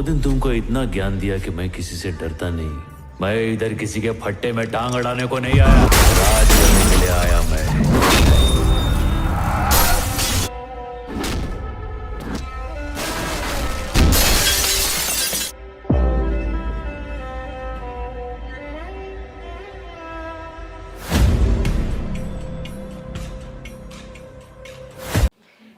वो दिन तुमको इतना ज्ञान दिया कि मैं किसी से डरता नहीं। मैं इधर किसी के फट्टे में टांग अड़ाने को नहीं आया, राज करने के लिए आया मैं।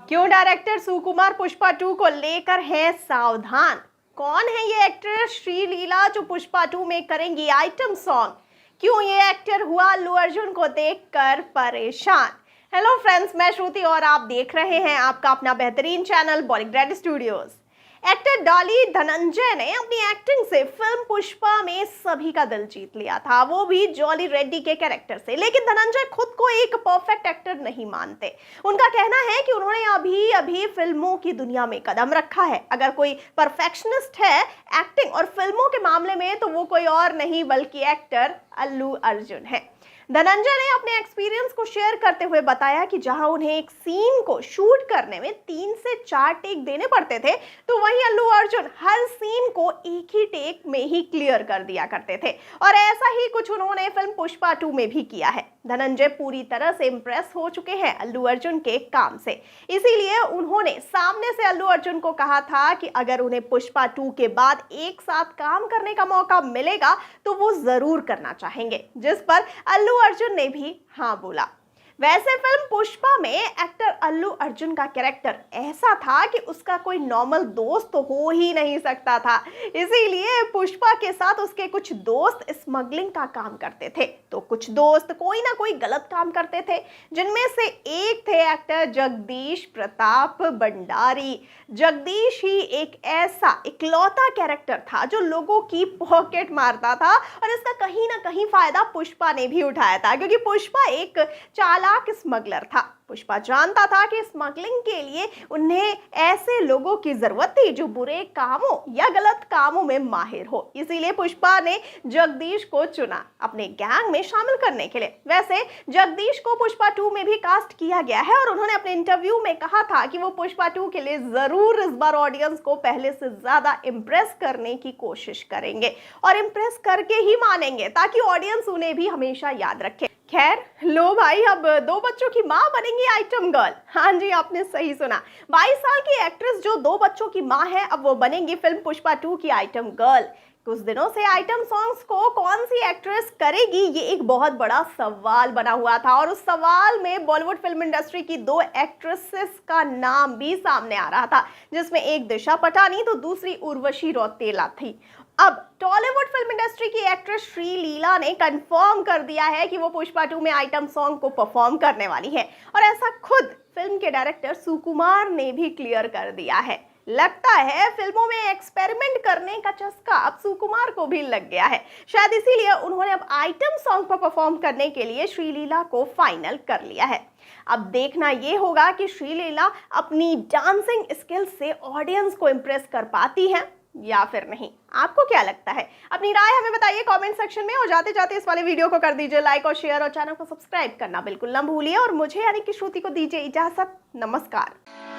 क्यों डायरेक्टर सुकुमार पुष्पा 2 को लेकर है सावधान? कौन है ये एक्टर श्रीलीला जो पुष्पा 2 में करेंगी आइटम सॉन्ग? क्यों ये एक्टर हुआ अल्लू अर्जुन को देखकर परेशान? हेलो फ्रेंड्स, मैं श्रुति और आप देख रहे हैं आपका अपना बेहतरीन channel Bollygrade studios. Actor Dolly Dhananjay ने अपनी एक्टिंग से फिल्म पुष्पा में सभी का दिल जीत लिया था, वो भी जॉली रेड्डी के कैरेक्टर से। लेकिन धनंजय खुद को एक परफेक्ट एक्टर नहीं मानते। उनका कहना है कि उन्होंने अभी अभी फिल्मों की दुनिया में कदम रखा है। अगर कोई परफेक्शनिस्ट है एक्टिंग और फिल्मों के मामले में तो वो कोई और नहीं बल्कि एक्टर अल्लू अर्जुन है। धनंजय ने अपने एक्सपीरियंस को शेयर करते हुए बताया कि जहां उन्हें एक सीन को शूट करने में 3 से 4 टेक देने पड़ते थे, तो वहीं अल्लू अर्जुन हर सीन को एक ही टेक में ही क्लियर कर दिया करते थे। और ऐसा ही कुछ उन्होंने फिल्म पुष्पा 2 में भी किया है। धनंजय पूरी तरह से इंप्रेस हो चुके हैं अल्लू अर्जुन के काम से, इसीलिए उन्होंने सामने से अल्लू अर्जुन को कहा था कि अगर उन्हें पुष्पा 2 के बाद एक साथ काम करने का मौका मिलेगा तो वो जरूर करना चाहेंगे, जिस पर अल्लू अर्जुन ने भी हाँ बोला। वैसे फिल्म पुष्पा में एक्टर अल्लू अर्जुन का कैरेक्टर ऐसा था कि उसका कोई नॉर्मल दोस्त तो हो ही नहीं सकता था, इसीलिए पुष्पा के साथ उसके कुछ दोस्त स्मगलिंग का काम करते थे, तो कुछ दोस्त कोई ना कोई गलत काम करते थे, जिनमें से एक थे एक्टर जगदीश प्रताप भंडारी। जगदीश ही एक ऐसा इकलौता कैरेक्टर था जो लोगों की पॉकेट मारता था, और इसका कहीं ना कहीं फायदा पुष्पा ने भी उठाया था, क्योंकि पुष्पा एक चालाक स्मगलर था। पुष्पा जानता था कि स्मगलिंग के लिए उन्हें ऐसे लोगों की जरूरत थी जो बुरे कामों या गलत कामों में माहिर हो, इसीलिए पुष्पा ने जगदीश को चुना अपने गैंग में शामिल करने के लिए। वैसे जगदीश को पुष्पा 2 में भी कास्ट किया गया है, और उन्होंने अपने इंटरव्यू में कहा था कि वो पुष्पा 2 के लिए जरूर इस बार ऑडियंस को पहले से ज्यादा इंप्रेस करने की कोशिश करेंगे, और इंप्रेस करके ही मानेंगे ताकि ऑडियंस उन्हें भी हमेशा याद रखे। खैर लो भाई, अब 2 बच्चों की मां बनेंगी आइटम गर्ल। हाँ जी, आपने सही सुना। 22 साल की एक्ट्रेस जो 2 बच्चों की मां है, अब वो बनेंगी फिल्म पुष्पा 2 की आइटम गर्ल। कुछ दिनों से आइटम सॉन्ग्स को कौन सी एक्ट्रेस करेगी, ये एक बहुत बड़ा सवाल बना हुआ था, और उस सवाल में बॉलीवुड फिल्म इंडस्ट्री की 2 एक्ट्रेसेस का नाम भी सामने आ रहा था, जिसमें एक दिशा पटानी तो दूसरी उर्वशी रौतेला थी। अब टॉलीवुड फिल्म इंडस्ट्री की एक्ट्रेस श्रीलीला ने कंफर्म कर दिया है कि वो पुष्पा 2 में आइटम सॉन्ग को परफॉर्म करने वाली है, और ऐसा खुद फिल्म के डायरेक्टर सुकुमार ने भी क्लियर कर दिया है। लगता है फिल्मों में एक्सपेरिमेंट करने का चस्का अब सुकुमार को भी लग गया है, शायद इसीलिए उन्होंने अब आइटम सॉन्ग पर परफॉर्म करने के लिए श्रीलीला को फाइनल कर लिया है। अब देखना ये होगा कि श्रीलीला अपनी डांसिंग स्किल से ऑडियंस को इंप्रेस कर पाती हैं या फिर नहीं। आपको क्या लगता है? अपनी राय हमें बताइए कमेंट सेक्शन में, और जाते जाते इस वाले वीडियो को कर दीजिए लाइक और शेयर, और चैनल को सब्सक्राइब करना बिल्कुल ना भूलिए। और मुझे यानी कि श्रुति को दीजिए इजाजत। नमस्कार।